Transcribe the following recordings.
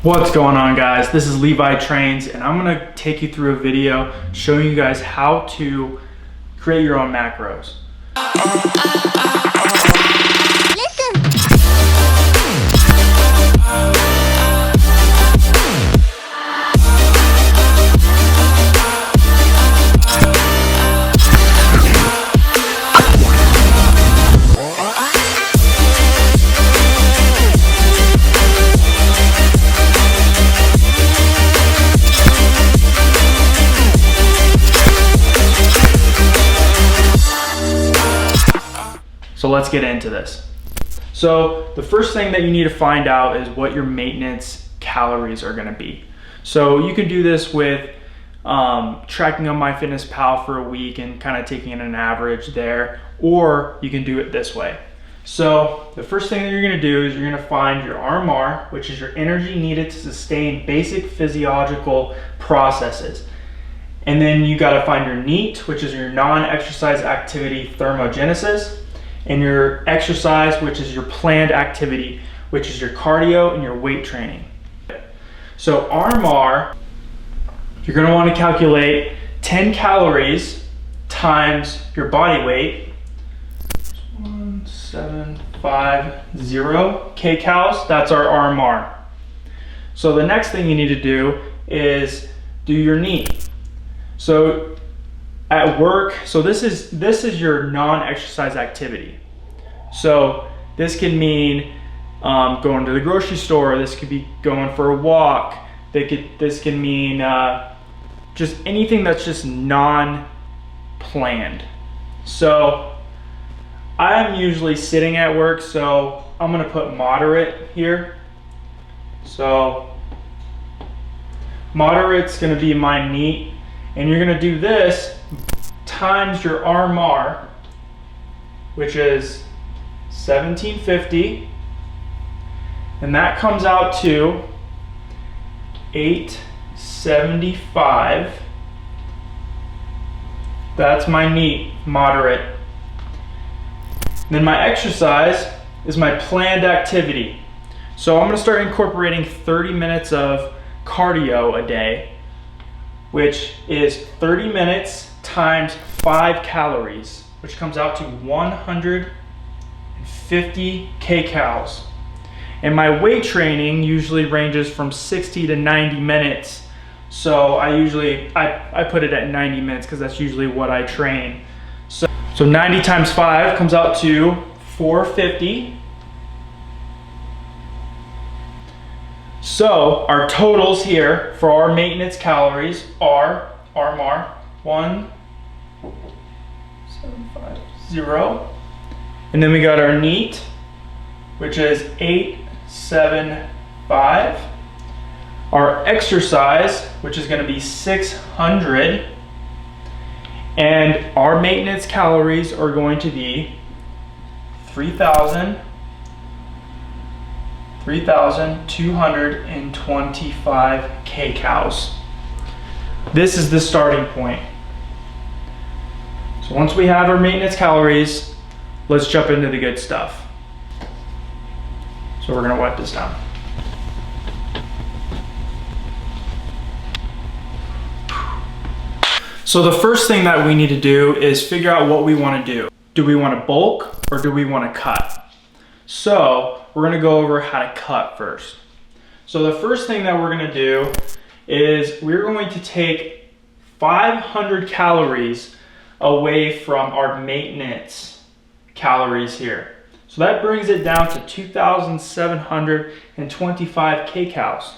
What's going on, guys? This is Levi Trains, and I'm gonna take you through a video showing you guys how to create your own macros. So let's get into this. So the first thing that you need to find out is what your maintenance calories are gonna be. So you can do this with tracking on MyFitnessPal for a week and kind of taking an average there, or you can do it this way. So the first thing that you're gonna do is you're gonna find your RMR, which is your energy needed to sustain basic physiological processes. And then you gotta find your NEAT, which is your non-exercise activity thermogenesis, and your exercise, which is your planned activity, which is your cardio and your weight training. So RMR, you're gonna wanna calculate 10 calories times your body weight, 1750 kcals, that's our RMR. So the next thing you need to do is do your NEAT. So at work, so this is your non-exercise activity. So this can mean going to the grocery store. This could be going for a walk. This can mean just anything that's just non-planned. So I'm usually sitting at work, so I'm gonna put moderate here. So moderate's gonna be my NEAT, and you're gonna do this times your RMR, which is 1750, and that comes out to 875. That's my NEAT, moderate. Then my exercise is my planned activity. So I'm gonna start incorporating 30 minutes of cardio a day, which is 30 minutes times 5 calories, which comes out to 150 kcals. And my weight training usually ranges from 60 to 90 minutes. So I put it at 90 minutes because that's usually what I train. So 90 times 5 comes out to 450. So our totals here for our maintenance calories are RMR 1750, and then we got our NEAT, which is 875, our exercise, which is going to be 600, and our maintenance calories are going to be 3,225 kcals. This is the starting point. So once we have our maintenance calories, let's jump into the good stuff. So we're gonna wipe this down. So the first thing that we need to do is figure out what we wanna do. Do we wanna bulk or do we wanna cut? So we're gonna go over how to cut first. So the first thing that we're gonna do is we're going to take 500 calories away from our maintenance calories here. So that brings it down to 2,725 kcals.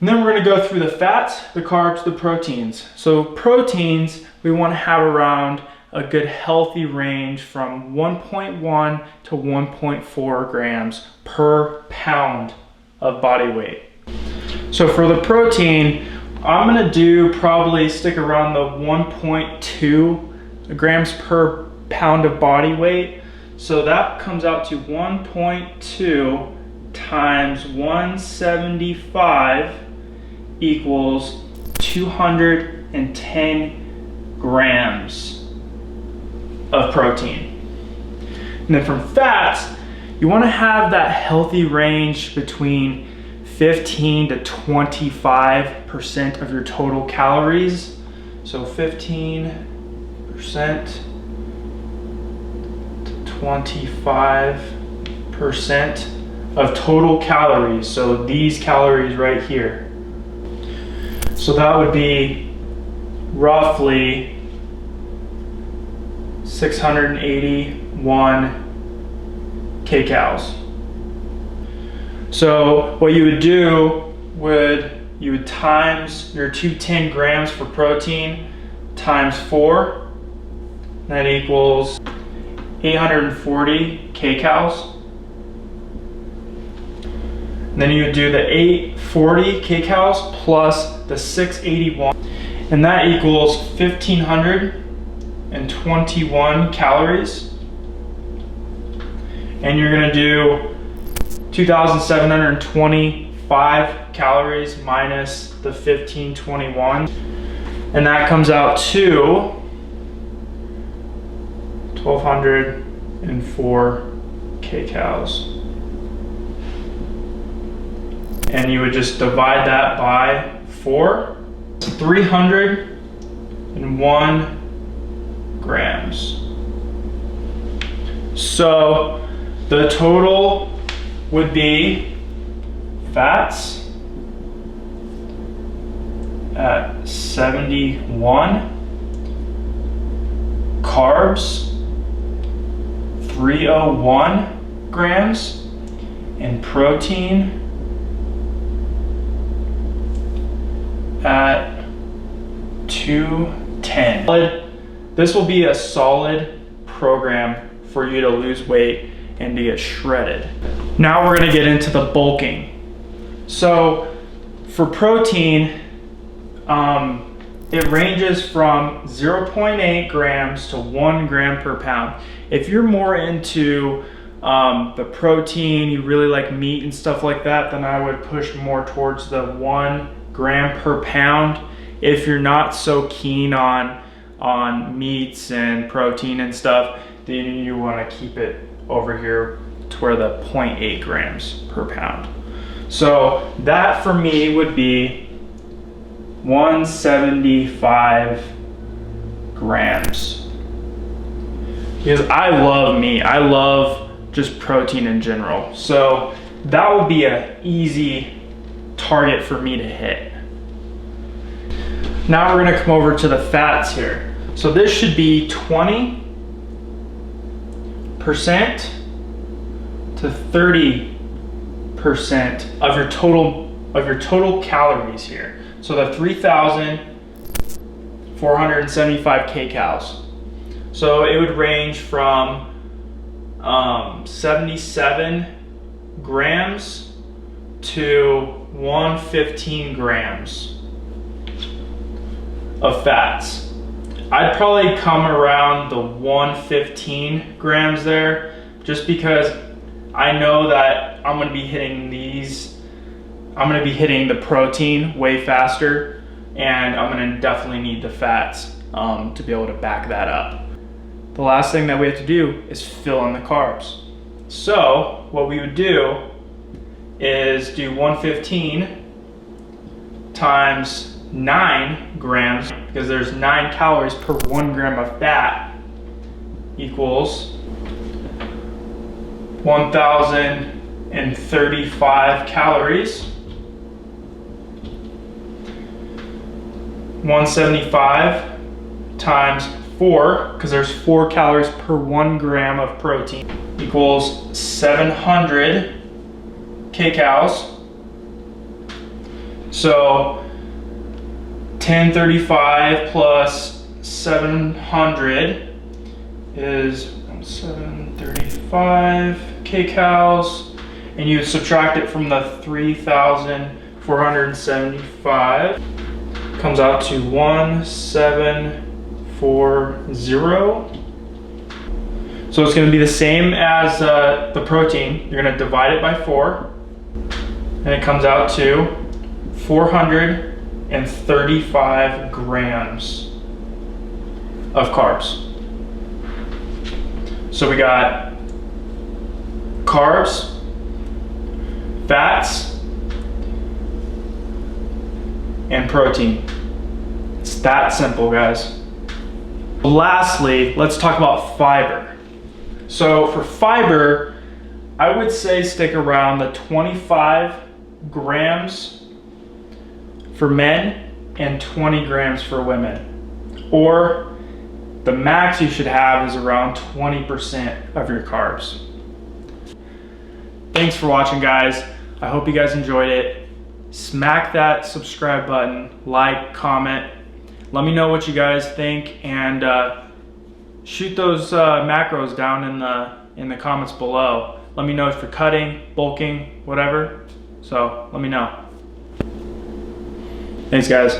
And then we're gonna go through the fats, the carbs, the proteins. So proteins, we wanna have around a good healthy range from 1.1 to 1.4 grams per pound of body weight. So for the protein, I'm gonna probably stick around the 1.2 grams per pound of body weight. So that comes out to 1.2 times 175 equals 210 grams of protein. And then from fats, you want to have that healthy range between 15 to 25% of your total calories. So 15% to 25% of total calories. So these calories right here. So that would be roughly 681 kcals. So what you would do you would times your 210 grams for protein times 4. That equals 840 kcals. And then you would do the 840 kcals plus the 681, and that equals 1,521 calories. And you're gonna do 2,725 calories minus the 1,521, and that comes out to 1,204 kcals. And you would just divide that by 4. 301 grams. So the total would be fats at 71, carbs 301 grams, and protein at 210. This will be a solid program for you to lose weight and to get shredded. Now we're gonna get into the bulking. So for protein, it ranges from 0.8 grams to 1 gram per pound. If you're more into the protein, you really like meat and stuff like that, then I would push more towards the 1 gram per pound. If you're not so keen on meats and protein and stuff, then you want to keep it over here to where the 0.8 grams per pound. So that for me would be 175 grams. Because I love meat, I love just protein in general. So that would be an easy target for me to hit. Now we're gonna come over to the fats here. So this should be 20% to 30% of your total calories here. So the 3,475 kcals. So it would range from 77 grams to 115 grams of fats. I'd probably come around the 115 grams there, just because I know that I'm gonna be hitting the protein way faster, and I'm gonna definitely need the fats to be able to back that up. The last thing that we have to do is fill in the carbs. So what we would do is do 115 times 9 grams, because there's 9 calories per 1 gram of fat, equals 1,035 calories. 175 times 4, because there's 4 calories per 1 gram of protein, equals 700 kcals. So 1035 plus 700 is 735 kcals, and you subtract it from the 3,475, comes out to 1740. So it's going to be the same as the protein. You're going to divide it by 4, and it comes out to 435 grams of carbs. So we got carbs, fats, and protein. It's that simple, guys. Lastly, let's talk about fiber. So for fiber, I would say stick around the 25 grams for men and 20 grams for women. Or the max you should have is around 20% of your carbs. Thanks for watching, guys. I hope you guys enjoyed it. Smack that subscribe button, like, comment. Let me know what you guys think, and shoot those macros down in the comments below. Let me know if you're cutting, bulking, whatever. So let me know. Thanks, guys.